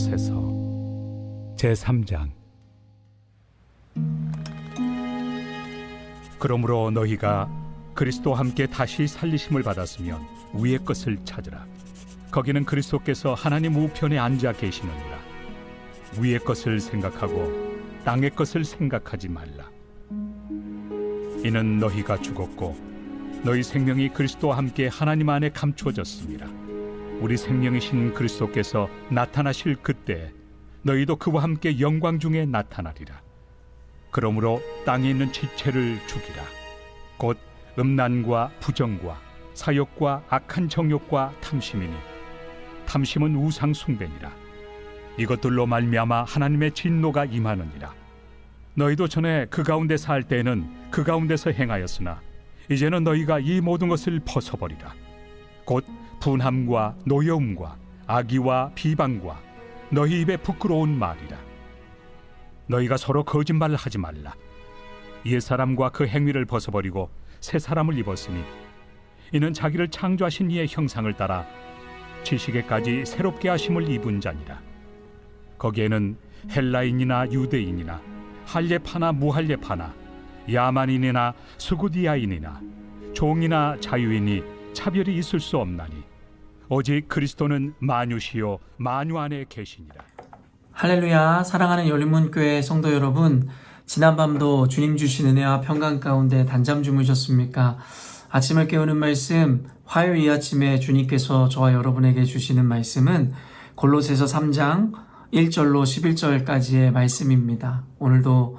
골로새서 제3장. 그러므로 너희가 그리스도와 함께 다시 살리심을 받았으면 위의 것을 찾으라. 거기는 그리스도께서 하나님 우편에 앉아 계시느니라. 위의 것을 생각하고 땅의 것을 생각하지 말라. 이는 너희가 죽었고 너희 생명이 그리스도와 함께 하나님 안에 감추어졌습니다. 우리 생명이신 그리스도께서 나타나실 그때 너희도 그와 함께 영광 중에 나타나리라. 그러므로 땅에 있는 지체를 죽이라. 곧 음란과 부정과 사욕과 악한 정욕과 탐심이니 탐심은 우상 숭배니라. 이것들로 말미암아 하나님의 진노가 임하느니라. 너희도 전에 그 가운데 살 때에는 그 가운데서 행하였으나 이제는 너희가 이 모든 것을 벗어버리라. 곧 분함과 노여움과 악의와 비방과 너희 입에 부끄러운 말이라. 너희가 서로 거짓말을 하지 말라. 옛사람과 그 행위를 벗어버리고 새 사람을 입었으니 이는 자기를 창조하신 이의 형상을 따라 지식에까지 새롭게 하심을 입은 자니라. 거기에는 헬라인이나 유대인이나 할례파나 무할례파나 야만인이나 수구디아인이나 종이나 자유인이 차별이 있을 수 없나니 오직 그리스도는 만유시요 만유 안에 계시니라. 할렐루야. 사랑하는 열린문교회 성도 여러분, 지난밤도 주님 주신 은혜와 평강 가운데 단잠 주무셨습니까? 아침을 깨우는 말씀, 화요일 이 아침에 주님께서 저와 여러분에게 주시는 말씀은 골로새서 3장 1절로 11절까지의 말씀입니다. 오늘도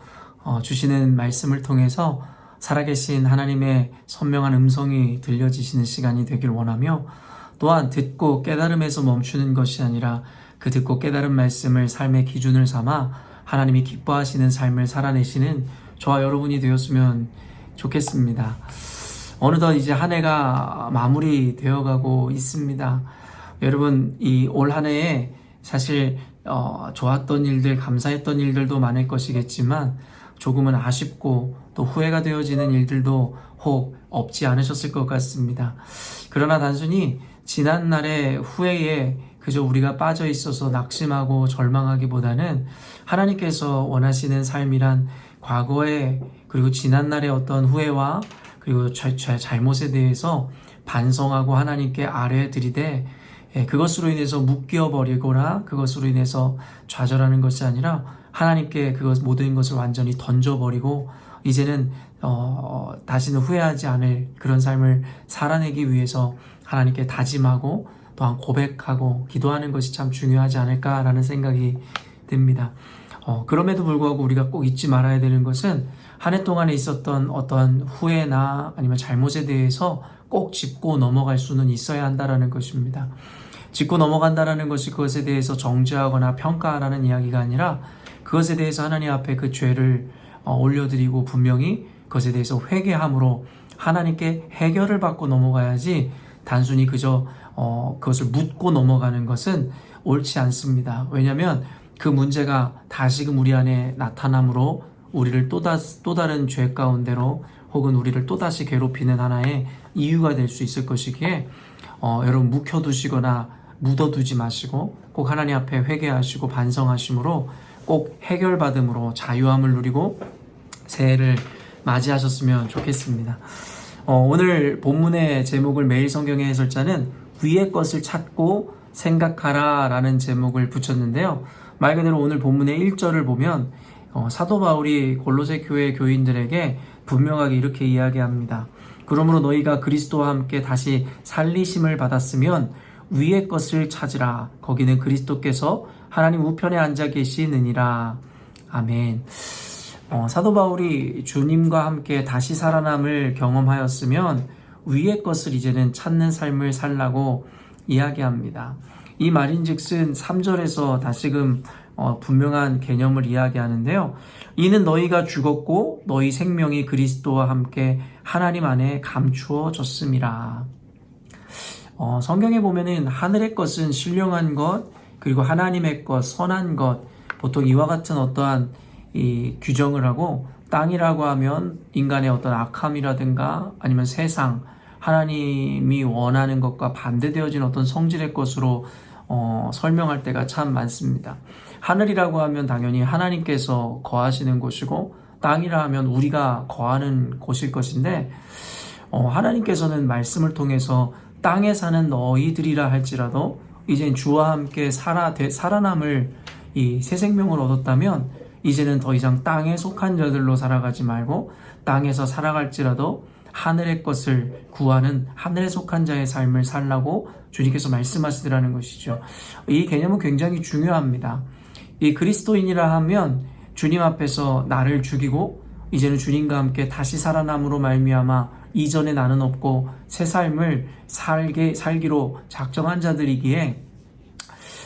주시는 말씀을 통해서 살아계신 하나님의 선명한 음성이 들려지시는 시간이 되길 원하며, 또한 듣고 깨달음에서 멈추는 것이 아니라 그 듣고 깨달은 말씀을 삶의 기준을 삼아 하나님이 기뻐하시는 삶을 살아내시는 저와 여러분이 되었으면 좋겠습니다. 어느덧 이제 한 해가 마무리되어 가고 있습니다. 여러분, 이 올 한 해에 사실 좋았던 일들, 감사했던 일들도 많을 것이겠지만 조금은 아쉽고 또 후회가 되어지는 일들도 혹 없지 않으셨을 것 같습니다. 그러나 단순히 지난날의 후회에 그저 우리가 빠져 있어서 낙심하고 절망하기보다는 하나님께서 원하시는 삶이란 과거에 그리고 지난날의 어떤 후회와 그리고 잘못에 대해서 반성하고 하나님께 아뢰드리되, 그것으로 인해서 묶여버리거나 그것으로 인해서 좌절하는 것이 아니라 하나님께 모든 것을 완전히 던져버리고 이제는 다시는 후회하지 않을 그런 삶을 살아내기 위해서 하나님께 다짐하고 또한 고백하고 기도하는 것이 참 중요하지 않을까라는 생각이 듭니다. 그럼에도 불구하고 우리가 꼭 잊지 말아야 되는 것은 한 해 동안에 있었던 어떤 후회나 아니면 잘못에 대해서 꼭 짚고 넘어갈 수는 있어야 한다라는 것입니다. 짚고 넘어간다라는 것이 그것에 대해서 정죄하거나 평가하라는 이야기가 아니라 그것에 대해서 하나님 앞에 그 죄를 올려드리고 분명히 그것에 대해서 회개함으로 하나님께 해결을 받고 넘어가야지, 단순히 그저 그것을 묻고 넘어가는 것은 옳지 않습니다. 왜냐하면 그 문제가 다시금 우리 안에 나타남으로 우리를 또 다른 죄 가운데로 혹은 우리를 또다시 괴롭히는 하나의 이유가 될 수 있을 것이기에 여러분, 묵혀두시거나 묻어두지 마시고 꼭 하나님 앞에 회개하시고 반성하심으로 꼭 해결받음으로 자유함을 누리고 새해를 맞이하셨으면 좋겠습니다. 오늘 본문의 제목을 매일 성경의 해설자는 위의 것을 찾고 생각하라 라는 제목을 붙였는데요. 말 그대로 오늘 본문의 1절을 보면 사도 바울이 골로새 교회 교인들에게 분명하게 이렇게 이야기합니다. 그러므로 너희가 그리스도와 함께 다시 살리심을 받았으면 위의 것을 찾으라. 거기는 그리스도께서 하나님 우편에 앉아 계시느니라. 아멘. 사도 바울이 주님과 함께 다시 살아남을 경험하였으면 위의 것을 이제는 찾는 삶을 살라고 이야기합니다. 이 말인즉슨 3절에서 다시금 분명한 개념을 이야기하는데요. 이는 너희가 죽었고 너희 생명이 그리스도와 함께 하나님 안에 감추어졌음이라. 성경에 보면은 하늘의 것은 신령한 것, 그리고 하나님의 것, 선한 것, 보통 이와 같은 어떠한 이 규정을 하고, 땅이라고 하면 인간의 어떤 악함이라든가 아니면 세상, 하나님이 원하는 것과 반대되어진 어떤 성질의 것으로 설명할 때가 참 많습니다. 하늘이라고 하면 당연히 하나님께서 거하시는 곳이고 땅이라 하면 우리가 거하는 곳일 것인데 하나님께서는 말씀을 통해서 땅에 사는 너희들이라 할지라도 이젠 주와 함께 살아남을 이 새 생명을 얻었다면 이제는 더 이상 땅에 속한 자들로 살아가지 말고 땅에서 살아갈지라도 하늘의 것을 구하는 하늘에 속한 자의 삶을 살라고 주님께서 말씀하시더라는 것이죠. 이 개념은 굉장히 중요합니다. 이 그리스도인이라 하면 주님 앞에서 나를 죽이고 이제는 주님과 함께 다시 살아남으로 말미암아 이전에 나는 없고 새 삶을 살기로 작정한 자들이기에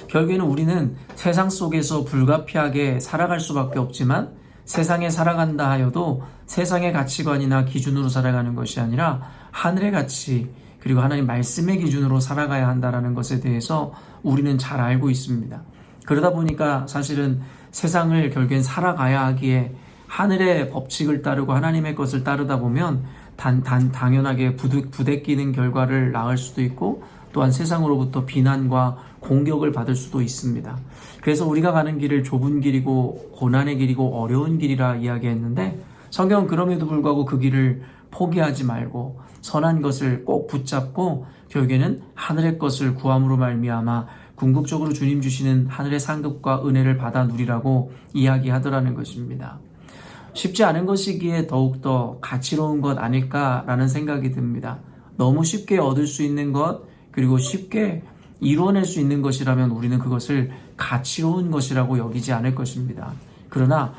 결국에는 우리는 세상 속에서 불가피하게 살아갈 수밖에 없지만 세상에 살아간다 하여도 세상의 가치관이나 기준으로 살아가는 것이 아니라 하늘의 가치 그리고 하나님 말씀의 기준으로 살아가야 한다는 것에 대해서 우리는 잘 알고 있습니다. 그러다 보니까 사실은 세상을 결국엔 살아가야 하기에 하늘의 법칙을 따르고 하나님의 것을 따르다 보면 당연하게 부대끼는 결과를 낳을 수도 있고 또한 세상으로부터 비난과 공격을 받을 수도 있습니다. 그래서 우리가 가는 길을 좁은 길이고 고난의 길이고 어려운 길이라 이야기했는데 성경은 그럼에도 불구하고 그 길을 포기하지 말고 선한 것을 꼭 붙잡고 결국에는 하늘의 것을 구함으로 말미암아 궁극적으로 주님 주시는 하늘의 상급과 은혜를 받아 누리라고 이야기하더라는 것입니다. 쉽지 않은 것이기에 더욱더 가치로운 것 아닐까라는 생각이 듭니다. 너무 쉽게 얻을 수 있는 것 그리고 쉽게 이루어낼 수 있는 것이라면 우리는 그것을 가치로운 것이라고 여기지 않을 것입니다. 그러나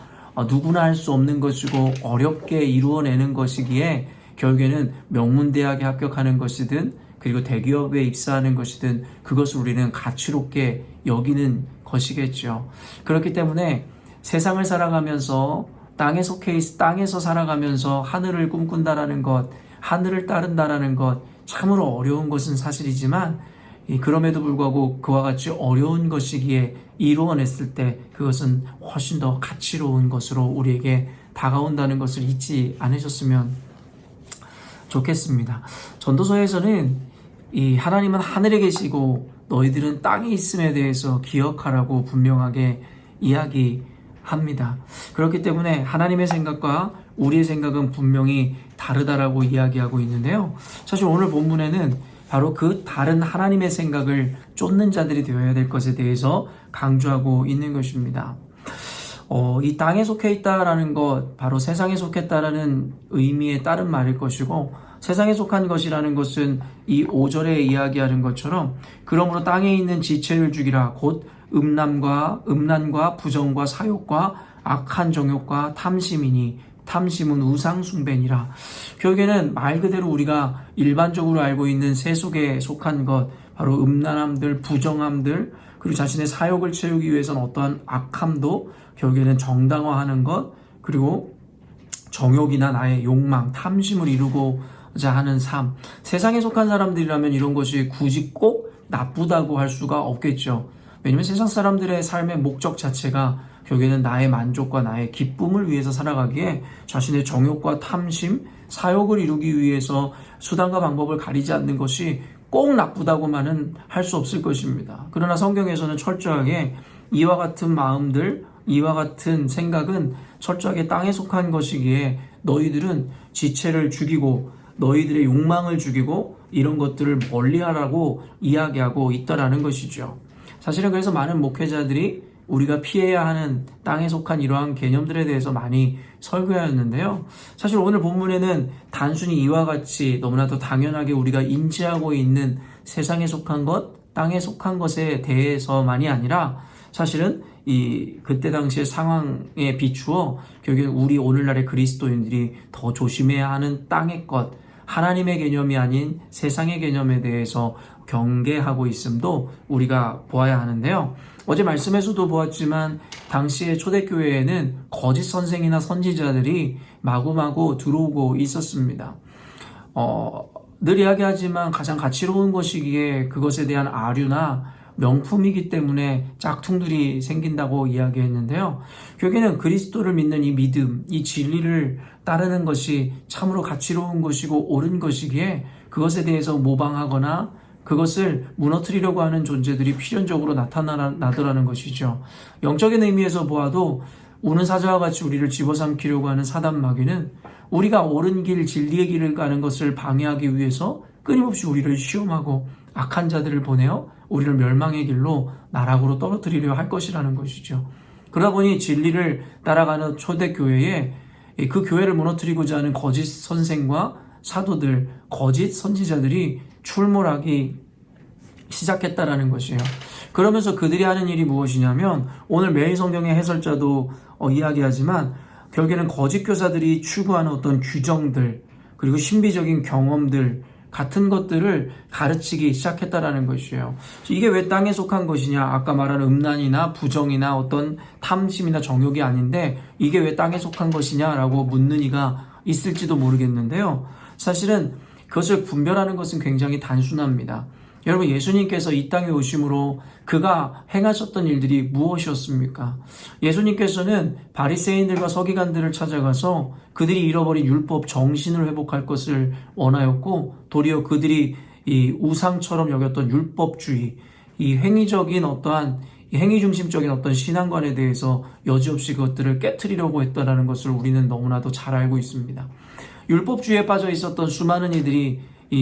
누구나 할 수 없는 것이고 어렵게 이루어내는 것이기에 결국에는 명문대학에 합격하는 것이든 그리고 대기업에 입사하는 것이든 그것을 우리는 가치롭게 여기는 것이겠죠. 그렇기 때문에 세상을 살아가면서 땅에서 살아가면서 하늘을 꿈꾼다라는 것, 하늘을 따른다라는 것 참으로 어려운 것은 사실이지만 그럼에도 불구하고 그와 같이 어려운 것이기에 이루어냈을 때 그것은 훨씬 더 가치로운 것으로 우리에게 다가온다는 것을 잊지 않으셨으면 좋겠습니다. 전도서에서는 이 하나님은 하늘에 계시고 너희들은 땅에 있음에 대해서 기억하라고 분명하게 이야기합니다. 그렇기 때문에 하나님의 생각과 우리의 생각은 분명히 다르다라고 이야기하고 있는데요. 사실 오늘 본문에는 바로 그 다른 하나님의 생각을 쫓는 자들이 되어야 될 것에 대해서 강조하고 있는 것입니다. 이 땅에 속해 있다라는 것, 바로 세상에 속했다라는 의미에 따른 말일 것이고 세상에 속한 것이라는 것은 이 5절에 이야기하는 것처럼 그러므로 땅에 있는 지체를 죽이라 곧 음란과 부정과 사욕과 악한 정욕과 탐심이니 탐심은 우상 숭배니라. 결국에는 말 그대로 우리가 일반적으로 알고 있는 세속에 속한 것, 바로 음란함들, 부정함들, 그리고 자신의 사욕을 채우기 위해서는 어떠한 악함도 결국에는 정당화하는 것, 그리고 정욕이나 나의 욕망, 탐심을 이루고자 하는 삶. 세상에 속한 사람들이라면 이런 것이 굳이 꼭 나쁘다고 할 수가 없겠죠. 왜냐하면 세상 사람들의 삶의 목적 자체가 결국에는 나의 만족과 나의 기쁨을 위해서 살아가기에 자신의 정욕과 탐심, 사욕을 이루기 위해서 수단과 방법을 가리지 않는 것이 꼭 나쁘다고만은 할 수 없을 것입니다. 그러나 성경에서는 철저하게 이와 같은 마음들, 이와 같은 생각은 철저하게 땅에 속한 것이기에 너희들은 지체를 죽이고 너희들의 욕망을 죽이고 이런 것들을 멀리하라고 이야기하고 있다라는 것이죠. 사실은 그래서 많은 목회자들이 우리가 피해야 하는 땅에 속한 이러한 개념들에 대해서 많이 설교하였는데요. 사실 오늘 본문에는 단순히 이와 같이 너무나도 당연하게 우리가 인지하고 있는 세상에 속한 것, 땅에 속한 것에 대해서만이 아니라 사실은 그때 당시의 상황에 비추어 결국엔 우리 오늘날의 그리스도인들이 더 조심해야 하는 땅의 것, 하나님의 개념이 아닌 세상의 개념에 대해서 경계하고 있음도 우리가 보아야 하는데요. 어제 말씀에서도 보았지만 당시의 초대교회에는 거짓 선생이나 선지자들이 마구마구 들어오고 있었습니다. 늘 이야기하지만 가장 가치로운 것이기에 그것에 대한 아류나 명품이기 때문에 짝퉁들이 생긴다고 이야기했는데요. 결국에는 그리스도를 믿는 이 믿음, 이 진리를 따르는 것이 참으로 가치로운 것이고 옳은 것이기에 그것에 대해서 모방하거나 그것을 무너뜨리려고 하는 존재들이 필연적으로 나타나더라는 것이죠. 영적인 의미에서 보아도 우는 사자와 같이 우리를 집어삼키려고 하는 사단 마귀는 우리가 옳은 길, 진리의 길을 가는 것을 방해하기 위해서 끊임없이 우리를 시험하고 악한 자들을 보내어 우리를 멸망의 길로 나락으로 떨어뜨리려 할 것이라는 것이죠. 그러다 보니 진리를 따라가는 초대교회에 그 교회를 무너뜨리고자 하는 거짓 선생과 사도들, 거짓 선지자들이 출몰하기 시작했다라는 것이에요. 그러면서 그들이 하는 일이 무엇이냐면 오늘 매일 성경의 해설자도 이야기하지만 결국에는 거짓 교사들이 추구하는 어떤 규정들 그리고 신비적인 경험들 같은 것들을 가르치기 시작했다라는 것이에요. 이게 왜 땅에 속한 것이냐? 아까 말한 음란이나 부정이나 어떤 탐심이나 정욕이 아닌데 이게 왜 땅에 속한 것이냐라고 묻는 이가 있을지도 모르겠는데요. 사실은 그것을 분별하는 것은 굉장히 단순합니다. 여러분, 예수님께서 이 땅에 오심으로 그가 행하셨던 일들이 무엇이었습니까? 예수님께서는 바리새인들과 서기관들을 찾아가서 그들이 잃어버린 율법 정신을 회복할 것을 원하였고 도리어 그들이 이 우상처럼 여겼던 율법주의, 이 행위적인 어떠한 행위 중심적인 어떤 신앙관에 대해서 여지없이 그것들을 깨트리려고 했다는 것을 우리는 너무나도 잘 알고 있습니다. 율법주의에 빠져 있었던 수많은 이들이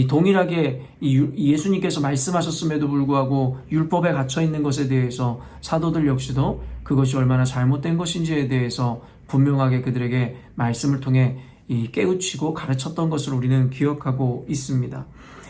동일하게 예수님께서 말씀하셨음에도 불구하고 율법에 갇혀 있는 것에 대해서 사도들 역시도 그것이 얼마나 잘못된 것인지에 대해서 분명하게 그들에게 말씀을 통해 깨우치고 가르쳤던 것을 우리는 기억하고 있습니다.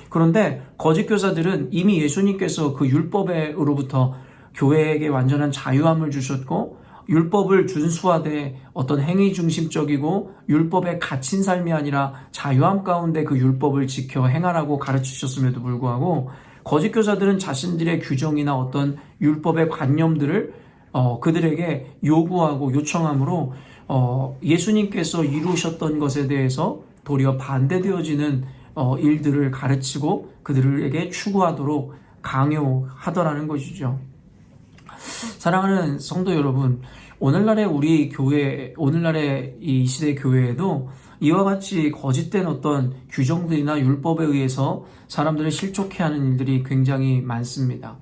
그런데 거짓 교사들은 이미 예수님께서 그 율법으로부터 교회에게 완전한 자유함을 주셨고 율법을 준수하되 어떤 행위 중심적이고 율법에 갇힌 삶이 아니라 자유함 가운데 그 율법을 지켜 행하라고 가르치셨음에도 불구하고 거짓 교사들은 자신들의 규정이나 어떤 율법의 관념들을 그들에게 요구하고 요청함으로 예수님께서 이루셨던 것에 대해서 도리어 반대되어지는 일들을 가르치고 그들에게 추구하도록 강요하더라는 것이죠. 사랑하는 성도 여러분, 오늘날의 우리 교회, 오늘날의 이 시대 교회에도 이와 같이 거짓된 어떤 규정들이나 율법에 의해서 사람들을 실족해하는 일들이 굉장히 많습니다.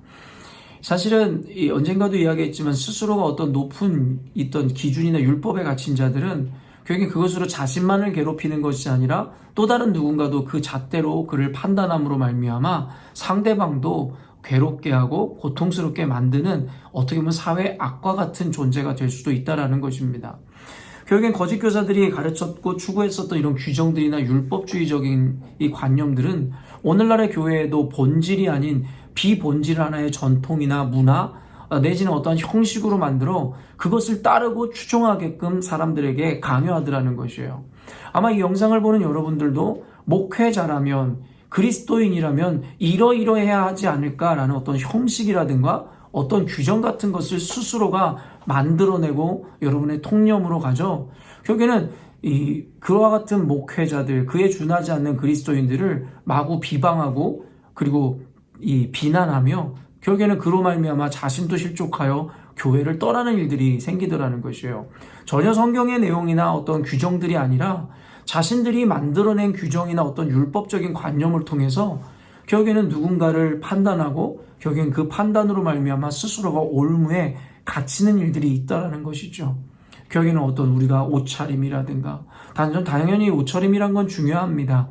사실은 언젠가도 이야기했지만 스스로가 어떤 높은 있던 기준이나 율법에 갇힌 자들은 결국 그것으로 자신만을 괴롭히는 것이 아니라 또 다른 누군가도 그 잣대로 그를 판단함으로 말미암아 상대방도 괴롭게 하고 고통스럽게 만드는 어떻게 보면 사회 악과 같은 존재가 될 수도 있다는 것입니다. 결국엔 거짓 교사들이 가르쳤고 추구했었던 이런 규정들이나 율법주의적인 이 관념들은 오늘날의 교회에도 본질이 아닌 비본질 하나의 전통이나 문화 내지는 어떠한 형식으로 만들어 그것을 따르고 추종하게끔 사람들에게 강요하더라는 것이에요. 아마 이 영상을 보는 여러분들도 목회자라면 그리스도인이라면 이러이러해야 하지 않을까라는 어떤 형식이라든가 어떤 규정 같은 것을 스스로가 만들어내고 여러분의 통념으로 가죠. 결국에는 그와 같은 목회자들, 그에 준하지 않는 그리스도인들을 마구 비방하고 그리고 비난하며 결국에는 그로 말미암아 자신도 실족하여 교회를 떠나는 일들이 생기더라는 것이에요. 전혀 성경의 내용이나 어떤 규정들이 아니라 자신들이 만들어낸 규정이나 어떤 율법적인 관념을 통해서 결국에는 누군가를 판단하고 결국엔 그 판단으로 말미암아 스스로가 올무에 갇히는 일들이 있다라는 것이죠. 결국에는 어떤 우리가 옷차림이라든가 당연히 옷차림이란 건 중요합니다.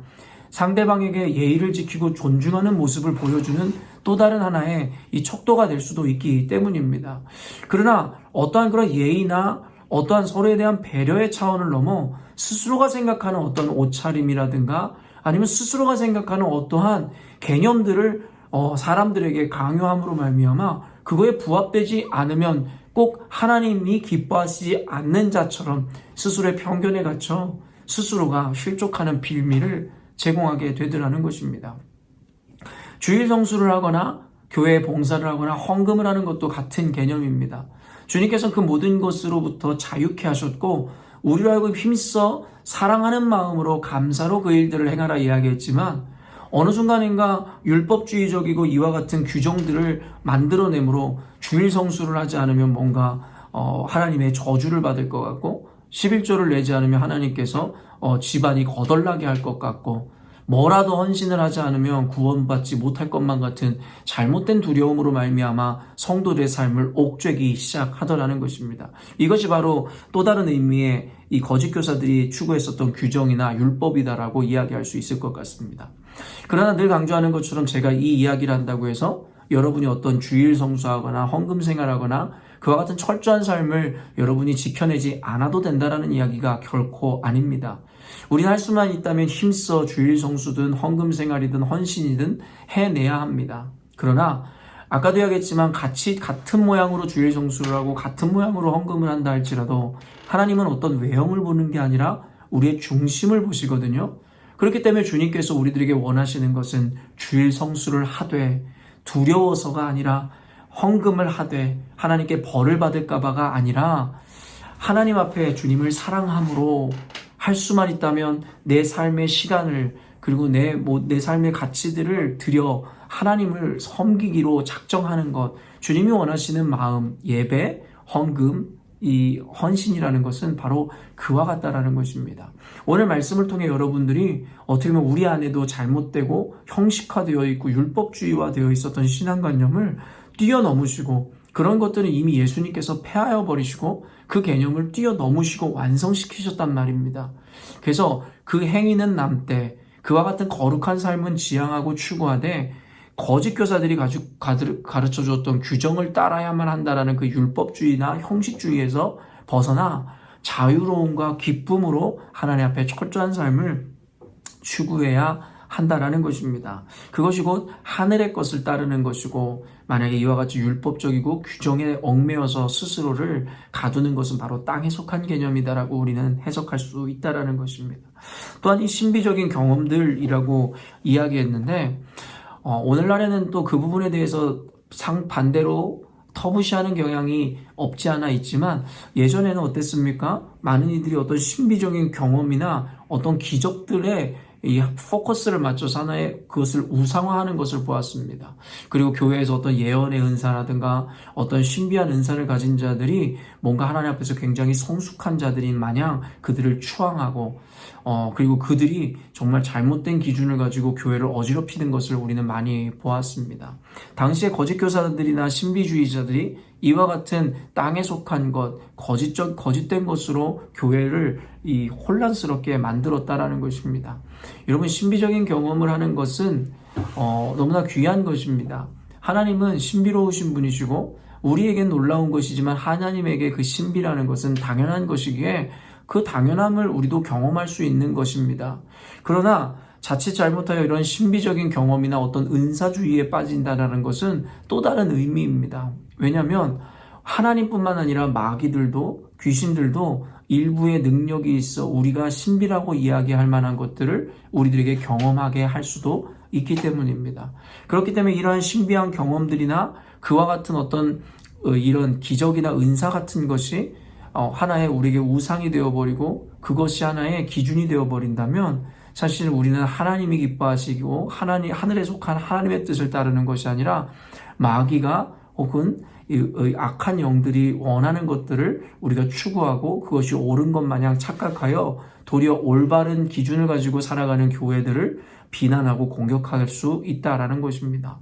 상대방에게 예의를 지키고 존중하는 모습을 보여주는 또 다른 하나의 이 척도가 될 수도 있기 때문입니다. 그러나 어떠한 그런 예의나 어떠한 서로에 대한 배려의 차원을 넘어 스스로가 생각하는 어떤 옷차림이라든가 아니면 스스로가 생각하는 어떠한 개념들을 사람들에게 강요함으로 말미암아 그거에 부합되지 않으면 꼭 하나님이 기뻐하시지 않는 자처럼 스스로의 편견에 갇혀 스스로가 실족하는 빌미를 제공하게 되더라는 것입니다. 주일 성수를 하거나 교회에 봉사를 하거나 헌금을 하는 것도 같은 개념입니다. 주님께서 그 모든 것으로부터 자유케 하셨고 우리로 하여금 힘써 사랑하는 마음으로 감사로 그 일들을 행하라 이야기했지만 어느 순간인가 율법주의적이고 이와 같은 규정들을 만들어내므로 주일 성수를 하지 않으면 뭔가 하나님의 저주를 받을 것 같고 11조를 내지 않으면 하나님께서 집안이 거덜나게 할 것 같고 뭐라도 헌신을 하지 않으면 구원받지 못할 것만 같은 잘못된 두려움으로 말미암아 성도들의 삶을 옥죄기 시작하더라는 것입니다. 이것이 바로 또 다른 의미의 이 거짓 교사들이 추구했었던 규정이나 율법이다라고 이야기할 수 있을 것 같습니다. 그러나 늘 강조하는 것처럼 제가 이 이야기를 한다고 해서 여러분이 어떤 주일 성수하거나 헌금 생활하거나 그와 같은 철저한 삶을 여러분이 지켜내지 않아도 된다라는 이야기가 결코 아닙니다. 우리는 할 수만 있다면 힘써 주일 성수든 헌금 생활이든 헌신이든 해내야 합니다. 그러나 아까도 이야기했지만 같은 모양으로 주일 성수를 하고 같은 모양으로 헌금을 한다 할지라도 하나님은 어떤 외형을 보는 게 아니라 우리의 중심을 보시거든요. 그렇기 때문에 주님께서 우리들에게 원하시는 것은 주일 성수를 하되 두려워서가 아니라 헌금을 하되 하나님께 벌을 받을까봐가 아니라 하나님 앞에 주님을 사랑함으로 할 수만 있다면 내 삶의 시간을 그리고 내 삶의 가치들을 들여 하나님을 섬기기로 작정하는 것, 주님이 원하시는 마음, 예배, 헌금, 이 헌신이라는 것은 바로 그와 같다라는 것입니다. 오늘 말씀을 통해 여러분들이 어떻게 보면 우리 안에도 잘못되고 형식화되어 있고 율법주의화되어 있었던 신앙관념을 뛰어넘으시고 그런 것들은 이미 예수님께서 폐하여 버리시고 그 개념을 뛰어넘으시고 완성시키셨단 말입니다. 그래서 그 행위는 남되 그와 같은 거룩한 삶은 지향하고 추구하되 거짓 교사들이 가르쳐 주었던 규정을 따라야만 한다라는 그 율법주의나 형식주의에서 벗어나 자유로움과 기쁨으로 하나님 앞에 철저한 삶을 추구해야 한다라는 것입니다. 그것이 곧 하늘의 것을 따르는 것이고 만약에 이와 같이 율법적이고 규정에 얽매여서 스스로를 가두는 것은 바로 땅에 속한 개념이다라고 우리는 해석할 수 있다라는 것입니다. 또한 이 신비적인 경험들이라고 이야기했는데 오늘날에는 또 그 부분에 대해서 상반대로 터부시하는 경향이 없지 않아 있지만 예전에는 어땠습니까? 많은 이들이 어떤 신비적인 경험이나 어떤 기적들에 이 포커스를 맞춰서 하나의 그것을 우상화하는 것을 보았습니다. 그리고 교회에서 어떤 예언의 은사라든가 어떤 신비한 은사를 가진 자들이 뭔가 하나님 앞에서 굉장히 성숙한 자들인 마냥 그들을 추앙하고 그리고 그들이 정말 잘못된 기준을 가지고 교회를 어지럽히는 것을 우리는 많이 보았습니다. 당시에 거짓 교사들이나 신비주의자들이 이와 같은 땅에 속한 것, 거짓된 것으로 교회를 이 혼란스럽게 만들었다라는 것입니다. 여러분, 신비적인 경험을 하는 것은 너무나 귀한 것입니다. 하나님은 신비로우신 분이시고 우리에겐 놀라운 것이지만 하나님에게 그 신비라는 것은 당연한 것이기에 그 당연함을 우리도 경험할 수 있는 것입니다. 그러나 자칫 잘못하여 이런 신비적인 경험이나 어떤 은사주의에 빠진다는 것은 또 다른 의미입니다. 왜냐하면 하나님뿐만 아니라 마귀들도 귀신들도 일부의 능력이 있어 우리가 신비라고 이야기할 만한 것들을 우리들에게 경험하게 할 수도 있기 때문입니다. 그렇기 때문에 이러한 신비한 경험들이나 그와 같은 어떤 이런 기적이나 은사 같은 것이 하나의 우리에게 우상이 되어버리고 그것이 하나의 기준이 되어버린다면 사실 우리는 하나님이 기뻐하시고 하늘에 속한 하나님의 뜻을 따르는 것이 아니라 마귀가 혹은 악한 영들이 원하는 것들을 우리가 추구하고 그것이 옳은 것 마냥 착각하여 도리어 올바른 기준을 가지고 살아가는 교회들을 비난하고 공격할 수 있다라는 것입니다.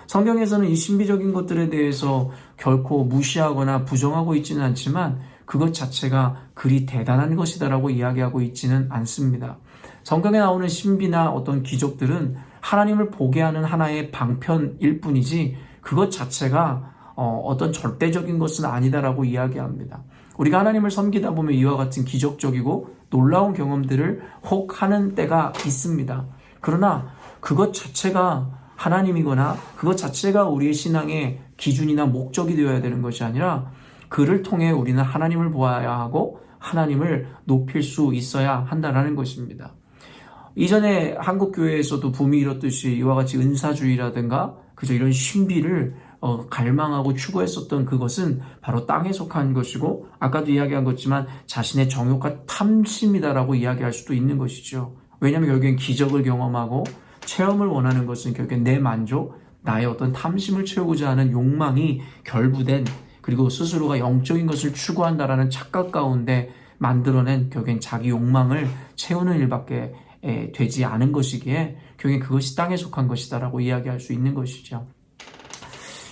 성경에서는 이 신비적인 것들에 대해서 결코 무시하거나 부정하고 있지는 않지만 그것 자체가 그리 대단한 것이다라고 이야기하고 있지는 않습니다. 성경에 나오는 신비나 어떤 기적들은 하나님을 보게 하는 하나의 방편일 뿐이지 그것 자체가 어떤 절대적인 것은 아니다라고 이야기합니다. 우리가 하나님을 섬기다 보면 이와 같은 기적적이고 놀라운 경험들을 혹 하는 때가 있습니다. 그러나 그것 자체가 하나님이거나 그것 자체가 우리의 신앙의 기준이나 목적이 되어야 되는 것이 아니라 그를 통해 우리는 하나님을 보아야 하고 하나님을 높일 수 있어야 한다는 것입니다. 이전에 한국교회에서도 붐이 일었듯이 이와 같이 은사주의라든가 그저 이런 신비를 갈망하고 추구했었던 그것은 바로 땅에 속한 것이고 아까도 이야기한 것지만 자신의 정욕과 탐심이다라고 이야기할 수도 있는 것이죠. 왜냐하면 결국엔 기적을 경험하고 체험을 원하는 것은 결국엔 내 만족, 나의 어떤 탐심을 채우고자 하는 욕망이 결부된 그리고 스스로가 영적인 것을 추구한다라는 착각 가운데 만들어낸 결국엔 자기 욕망을 채우는 일밖에 되지 않은 것이기에 교회 그것이 땅에 속한 것이다라고 이야기할 수 있는 것이죠.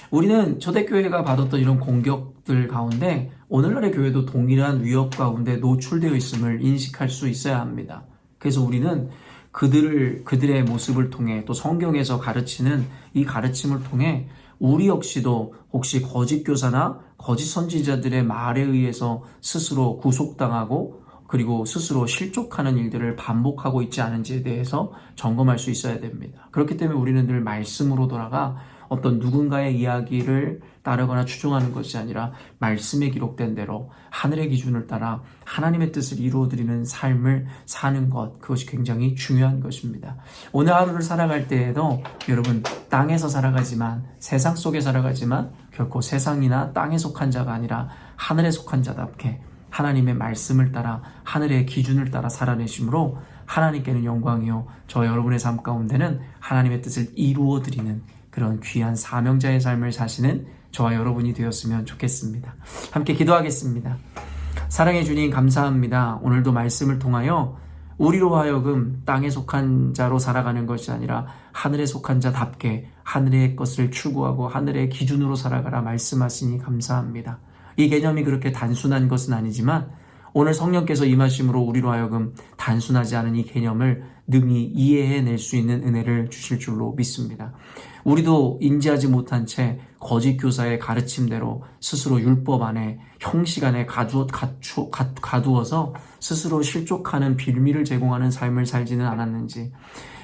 우리는 초대교회가 받았던 이런 공격들 가운데 오늘날의 교회도 동일한 위협 가운데 노출되어 있음을 인식할 수 있어야 합니다. 그래서 우리는 그들의 모습을 통해 또 성경에서 가르치는 이 가르침을 통해 우리 역시도 혹시 거짓 교사나 거짓 선지자들의 말에 의해서 스스로 구속당하고 그리고 스스로 실족하는 일들을 반복하고 있지 않은지에 대해서 점검할 수 있어야 됩니다. 그렇기 때문에 우리는 늘 말씀으로 돌아가 어떤 누군가의 이야기를 따르거나 추종하는 것이 아니라 말씀에 기록된 대로 하늘의 기준을 따라 하나님의 뜻을 이루어드리는 삶을 사는 것, 그것이 굉장히 중요한 것입니다. 오늘 하루를 살아갈 때에도 여러분 땅에서 살아가지만 세상 속에 살아가지만 결코 세상이나 땅에 속한 자가 아니라 하늘에 속한 자답게 하나님의 말씀을 따라 하늘의 기준을 따라 살아내심으로 하나님께는 영광이요 저 여러분의 삶 가운데는 하나님의 뜻을 이루어드리는 그런 귀한 사명자의 삶을 사시는 저와 여러분이 되었으면 좋겠습니다. 함께 기도하겠습니다. 사랑해 주님 감사합니다. 오늘도 말씀을 통하여 우리로 하여금 땅에 속한 자로 살아가는 것이 아니라 하늘에 속한 자답게 하늘의 것을 추구하고 하늘의 기준으로 살아가라 말씀하시니 감사합니다. 이 개념이 그렇게 단순한 것은 아니지만 오늘 성령께서 임하심으로 우리로 하여금 단순하지 않은 이 개념을 능히 이해해낼 수 있는 은혜를 주실 줄로 믿습니다. 우리도 인지하지 못한 채 거짓 교사의 가르침대로 스스로 율법 안에 형식 안에 가두어서 스스로 실족하는 빌미를 제공하는 삶을 살지는 않았는지,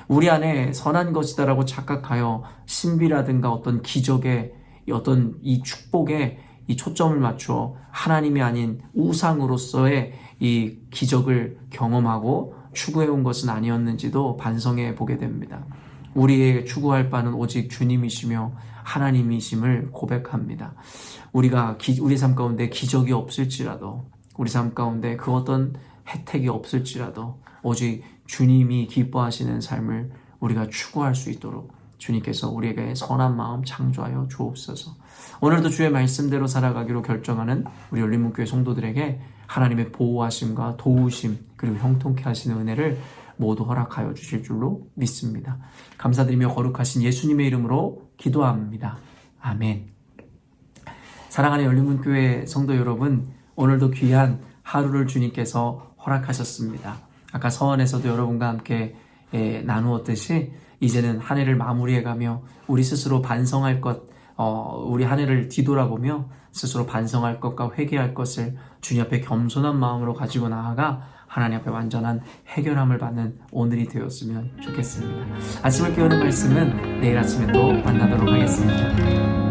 우리 안에 선한 것이다라고 착각하여 신비라든가 어떤 기적에 어떤 이 축복에 이 초점을 맞추어 하나님이 아닌 우상으로서의 이 기적을 경험하고 추구해온 것은 아니었는지도 반성해 보게 됩니다. 우리의 추구할 바는 오직 주님이시며 하나님이심을 고백합니다. 우리가 우리 삶 가운데 기적이 없을지라도, 우리 삶 가운데 그 어떤 혜택이 없을지라도 오직 주님이 기뻐하시는 삶을 우리가 추구할 수 있도록 주님께서 우리에게 선한 마음 창조하여 주옵소서. 오늘도 주의 말씀대로 살아가기로 결정하는 우리 열린문교회 성도들에게 하나님의 보호하심과 도우심 그리고 형통케 하시는 은혜를 모두 허락하여 주실 줄로 믿습니다. 감사드리며 거룩하신 예수님의 이름으로 기도합니다. 아멘. 사랑하는 열린문교회 성도 여러분, 오늘도 귀한 하루를 주님께서 허락하셨습니다. 아까 서원에서도 여러분과 함께 나누었듯이 이제는 한 해를 마무리해가며 우리 스스로 반성할 것, 우리 한 해를 뒤돌아보며 스스로 반성할 것과 회개할 것을 주님 앞에 겸손한 마음으로 가지고 나아가 하나님 앞에 완전한 해결함을 받는 오늘이 되었으면 좋겠습니다. 아침을 깨우는 말씀은 내일 아침에 또 만나도록 하겠습니다.